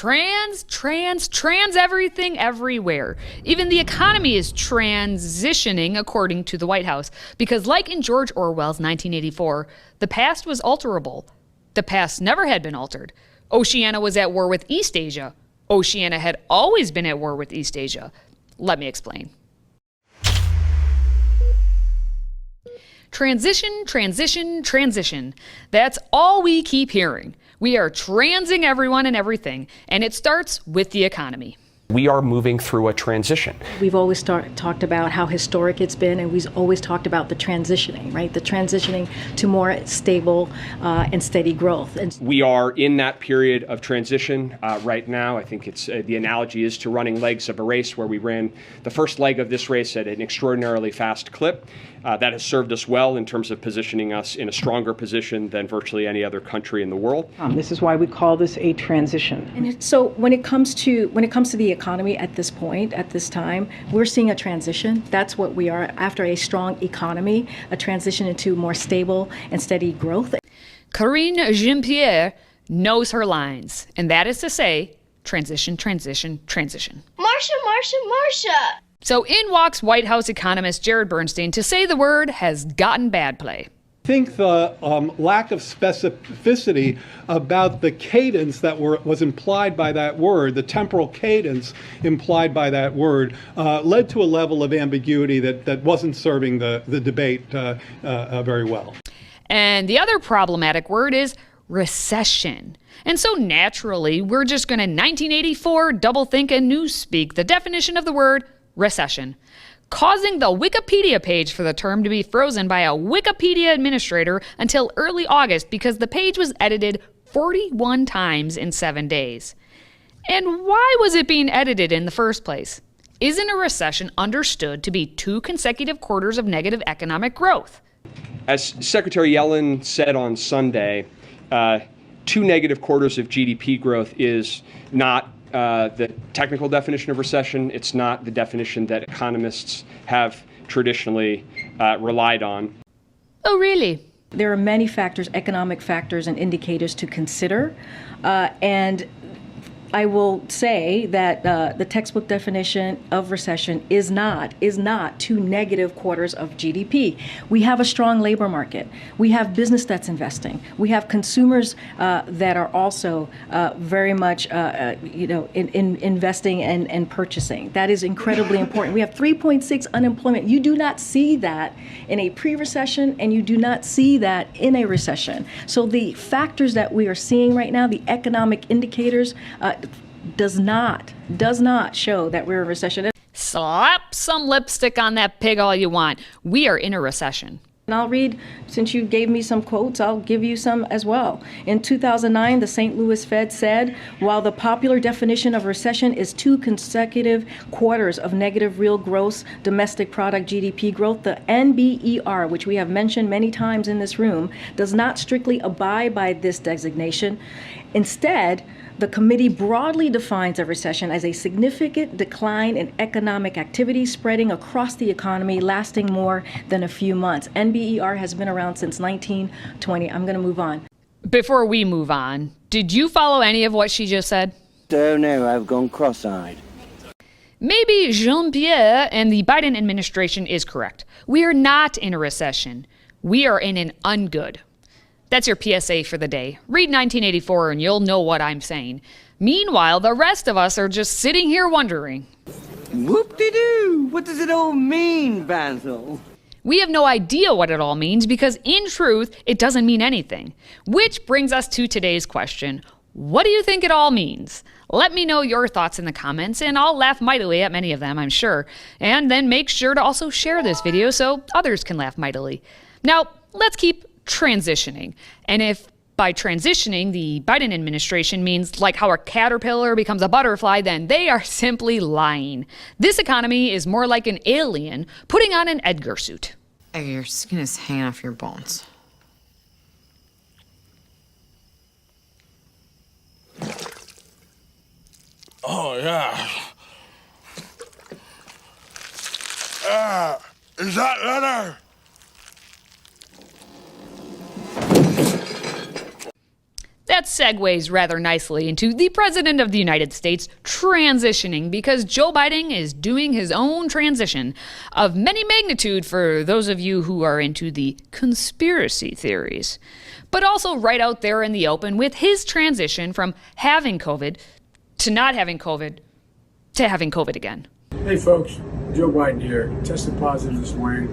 trans everything everywhere. Even the economy is transitioning, according to the White House, because like in George Orwell's 1984, the past was alterable. The past never had been altered. Oceania was at war with East Asia. Oceania had always been at war with East Asia. Let me explain. Transition. That's all we keep hearing. We are transing everyone and everything, and it starts with the economy. We are moving through a transition. We've always talked about how historic it's been, and we've always talked about the transitioning, right? The transitioning to more stable and steady growth. And we are in that period of transition right now. I think it's the analogy is to running legs of a race where we ran the first leg of this race at an extraordinarily fast clip. That has served us well in terms of positioning us in a stronger position than virtually any other country in the world. This is why we call this a transition. And so when it comes to the economy at this point, at this time, we're seeing a transition. That's what we are after a strong economy, a transition into more stable and steady growth. Karine Jean-Pierre knows her lines, and that is to say, transition. Marsha! So in walks White House economist Jared Bernstein to say the word has gotten bad play. I think the lack of specificity about the cadence that was implied by that word, the temporal cadence implied by that word, led to a level of ambiguity that wasn't serving the debate very well. And the other problematic word is recession. And so naturally, we're just going to 1984 double-think and newspeak the definition of the word recession, causing the Wikipedia page for the term to be frozen by a Wikipedia administrator until early August because the page was edited 41 times in 7 days. And why was it being edited in the first place? Isn't a recession understood to be 2 consecutive quarters of negative economic growth? As Secretary Yellen said on Sunday, 2 negative quarters of GDP growth is not the technical definition of recession. It's not the definition that economists have traditionally relied on. Oh, really? There are many factors, economic factors and indicators to consider. And I will say that the textbook definition of recession is not 2 negative quarters of GDP. We have a strong labor market. We have business that's investing. We have consumers that are also very much, investing and purchasing. That is incredibly important. We have 3.6 unemployment. You do not see that in a pre-recession, and you do not see that in a recession. So the factors that we are seeing right now, the economic indicators, does not show that we're in a recession. Slap some lipstick on that pig all you want. We are in a recession. And I'll read, since you gave me some quotes, I'll give you some as well. In 2009, the St. Louis Fed said, while the popular definition of recession is 2 consecutive quarters of negative real gross domestic product GDP growth, the NBER, which we have mentioned many times in this room, does not strictly abide by this designation. Instead, the committee broadly defines a recession as a significant decline in economic activity spreading across the economy, lasting more than a few months. NBER has been around since 1920. I'm going to move on. Before we move on, did you follow any of what she just said? Oh no, I've gone cross-eyed. Maybe Jean-Pierre and the Biden administration is correct. We are not in a recession. We are in an ungood. That's your PSA for the day. Read 1984 and you'll know what I'm saying. Meanwhile, the rest of us are just sitting here wondering. Whoop-de-doo! What does it all mean, Basil? We have no idea what it all means because, in truth, it doesn't mean anything. Which brings us to today's question. What do you think it all means? Let me know your thoughts in the comments, and I'll laugh mightily at many of them, I'm sure. And then make sure to also share this video so others can laugh mightily. Now, let's keep transitioning. And if by transitioning the Biden administration means like how a caterpillar becomes a butterfly, then they are simply lying. This economy is more like an alien putting on an Edgar suit. Your skin is hanging off your bones. Oh, yeah. Is that leather? That segues rather nicely into the President of the United States transitioning, because Joe Biden is doing his own transition of many magnitude for those of you who are into the conspiracy theories. But also right out there in the open with his transition from having COVID to not having COVID to having COVID again. Hey folks, Joe Biden here. Tested positive this morning.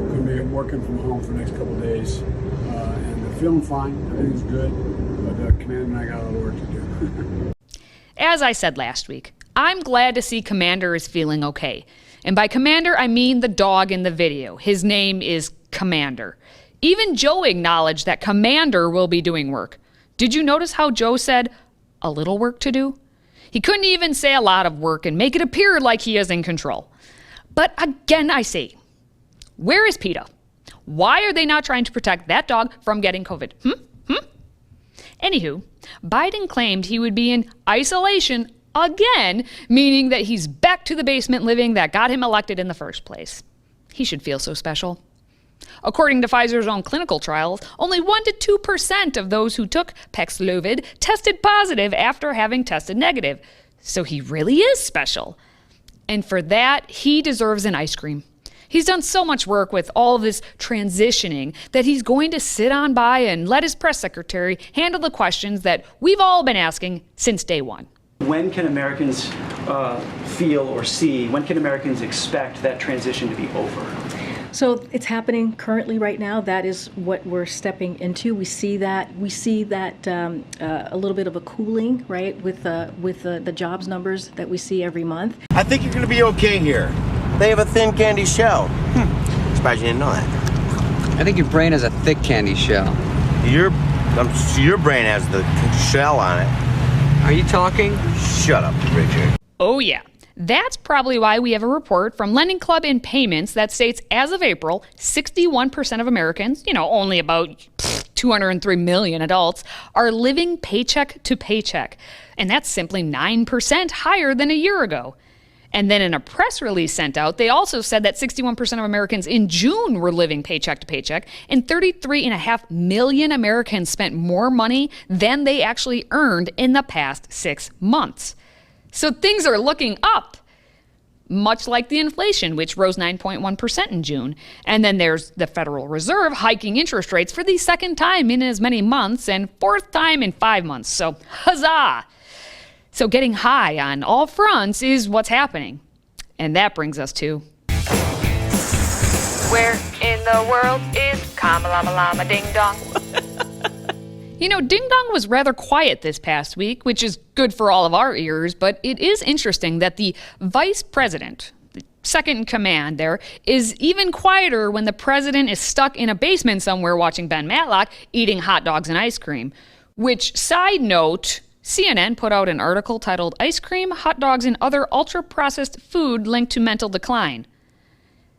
Going to be working from home for the next couple of days. And I'm feeling fine. Everything's good. But Commander and I got a lot of work to do. As I said last week, I'm glad to see Commander is feeling okay. And by Commander, I mean the dog in the video. His name is Commander. Even Joe acknowledged that Commander will be doing work. Did you notice how Joe said, a little work to do? He couldn't even say a lot of work and make it appear like he is in control. But again, I say, where is PETA? Why are they not trying to protect that dog from getting COVID? Anywho, Biden claimed he would be in isolation again, meaning that he's back to the basement living that got him elected in the first place. He should feel so special. According to Pfizer's own clinical trials, only 1% to 2% of those who took Paxlovid tested positive after having tested negative. So he really is special. And for that, he deserves an ice cream. He's done so much work with all of this transitioning that he's going to sit on by and let his press secretary handle the questions that we've all been asking since day one. When can Americans feel or see, when can Americans expect that transition to be over? So it's happening currently right now. That is what we're stepping into. We see that a little bit of a cooling, right, with the jobs numbers that we see every month. I think you're going to be okay here. They have a thin candy shell. Surprised you didn't know that. I think your brain has a thick candy shell. Your brain has the shell on it. Are you talking? Shut up, Richard. Oh yeah. That's probably why we have a report from Lending Club in Payments that states as of April, 61% of Americans, only about 203 million adults, are living paycheck to paycheck. And that's simply 9% higher than a year ago. And then in a press release sent out, they also said that 61% of Americans in June were living paycheck to paycheck, and 33.5 million Americans spent more money than they actually earned in the past 6 months. So things are looking up, much like the inflation, which rose 9.1% in June. And then there's the Federal Reserve hiking interest rates for the second time in as many months and fourth time in 5 months. So huzzah! So getting high on all fronts is what's happening. And that brings us to... Where in the world is Kama-Lama-Lama Ding Dong? Ding Dong was rather quiet this past week, which is good for all of our ears, but it is interesting that the vice president, the second in command there, is even quieter when the president is stuck in a basement somewhere watching Ben Matlock eating hot dogs and ice cream. Which, side note, CNN put out an article titled Ice Cream, Hot Dogs, and Other Ultra-Processed Food Linked to Mental Decline.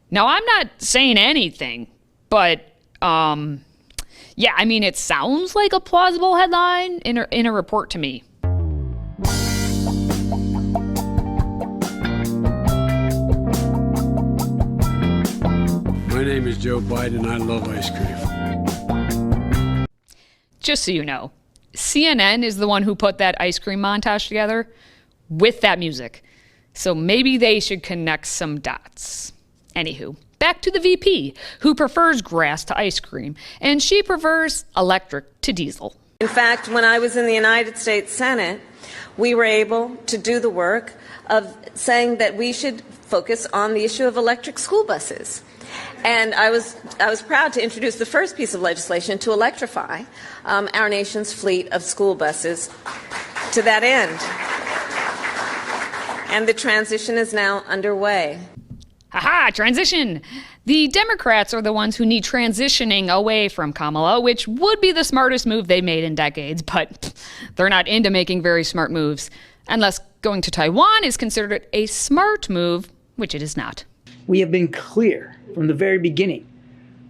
Now, I'm not saying anything, but, yeah, it sounds like a plausible headline in a report to me. My name is Joe Biden. I love ice cream. Just so you know, CNN is the one who put that ice cream montage together with that music. So maybe they should connect some dots. Anywho, back to the VP, who prefers grass to ice cream, and she prefers electric to diesel. In fact, when I was in the United States Senate, we were able to do the work of saying that we should focus on the issue of electric school buses. And I was proud to introduce the first piece of legislation to electrify our nation's fleet of school buses to that end. And the transition is now underway. Ha-ha, transition! The Democrats are the ones who need transitioning away from Kamala, which would be the smartest move they made in decades, but they're not into making very smart moves. Unless going to Taiwan is considered a smart move, which it is not. We have been clear from the very beginning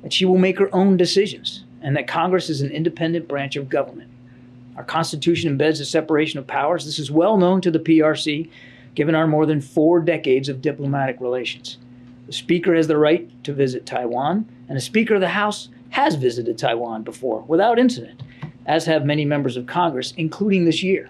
that she will make her own decisions and that Congress is an independent branch of government. Our Constitution embeds a separation of powers. This is well known to the PRC, given our more than 4 decades of diplomatic relations. The Speaker has the right to visit Taiwan, and the Speaker of the House has visited Taiwan before without incident. as have many members of Congress, including this year.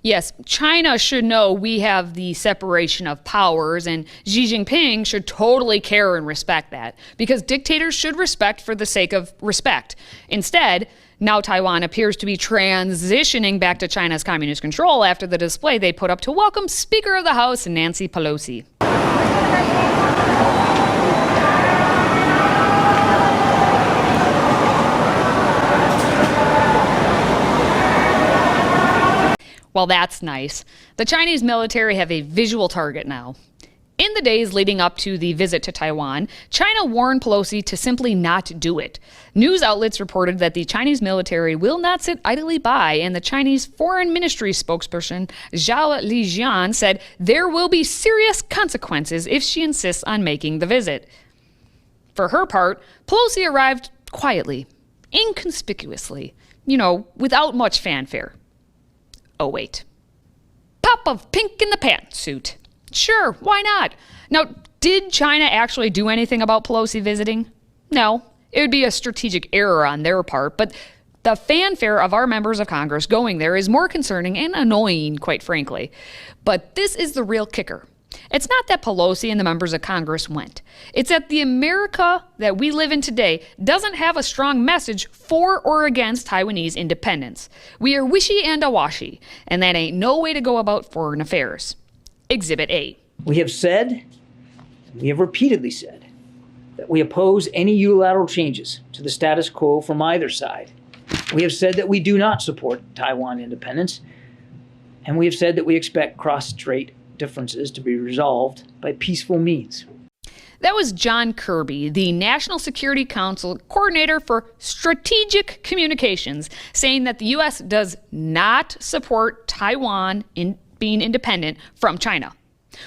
Yes, China should know we have the separation of powers, and Xi Jinping should totally care and respect that, because dictators should respect for the sake of respect. Instead, now Taiwan appears to be transitioning back to China's communist control after the display they put up to welcome Speaker of the House Nancy Pelosi. Well, that's nice. The Chinese military have a visual target now. In the days leading up to the visit to Taiwan, China warned Pelosi to simply not do it. News outlets reported that the Chinese military will not sit idly by, and the Chinese Foreign Ministry spokesperson Zhao Lijian said there will be serious consequences if she insists on making the visit. For her part, Pelosi arrived quietly, inconspicuously, without much fanfare. Oh, wait. Pop of pink in the pantsuit. Sure, why not? Now, did China actually do anything about Pelosi visiting? No, it would be a strategic error on their part, but the fanfare of our members of Congress going there is more concerning and annoying, quite frankly. But this is the real kicker. It's not that Pelosi and the members of Congress went. It's that the America that we live in today doesn't have a strong message for or against Taiwanese independence. We are wishy and a-washy, and that ain't no way to go about foreign affairs. Exhibit A. We have repeatedly said, that we oppose any unilateral changes to the status quo from either side. We have said that we do not support Taiwan independence, and we have said that we expect cross-strait differences to be resolved by peaceful means. That was John Kirby, the National Security Council Coordinator for Strategic Communications, saying that the U.S. does not support Taiwan in being independent from China.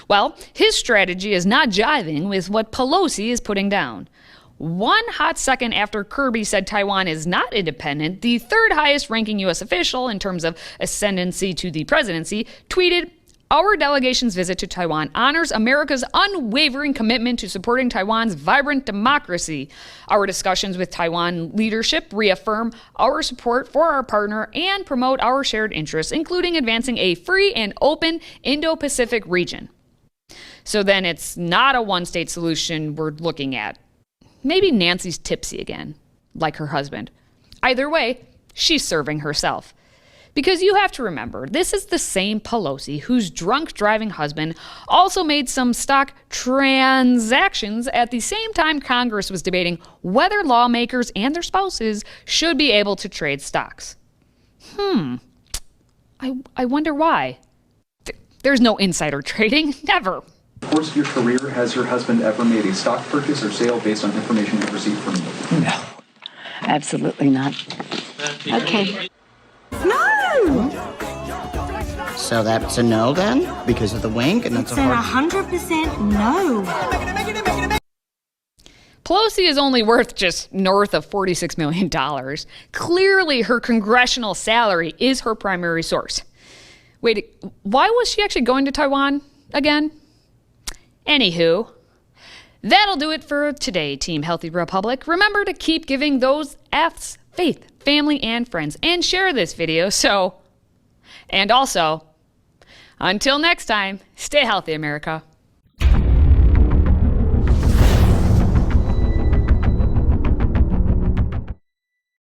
Well, his strategy is not jiving with what Pelosi is putting down. One hot second after Kirby said Taiwan is not independent, the third highest ranking U.S. official in terms of ascendancy to the presidency tweeted, "Our delegation's visit to Taiwan honors America's unwavering commitment to supporting Taiwan's vibrant democracy. Our discussions with Taiwan leadership reaffirm our support for our partner and promote our shared interests, including advancing a free and open Indo-Pacific region." So then it's not a one-state solution we're looking at. Maybe Nancy's tipsy again, like her husband. Either way, she's serving herself. Because you have to remember, this is the same Pelosi whose drunk driving husband also made some stock transactions at the same time Congress was debating whether lawmakers and their spouses should be able to trade stocks. I wonder why. There's no insider trading, never. In the course of your career, has your husband ever made a stock purchase or sale based on information you've received from you? No, absolutely not. Okay. No! So that's a no then? Because of the wink? And that's it's 100% no. Pelosi is only worth just north of $46 million. Clearly, her congressional salary is her primary source. Wait, why was she actually going to Taiwan again? Anywho, that'll do it for today, Team Healthy Republic. Remember to keep giving those F's, faith, family, and friends, and share this video. And also, until next time, stay healthy, America.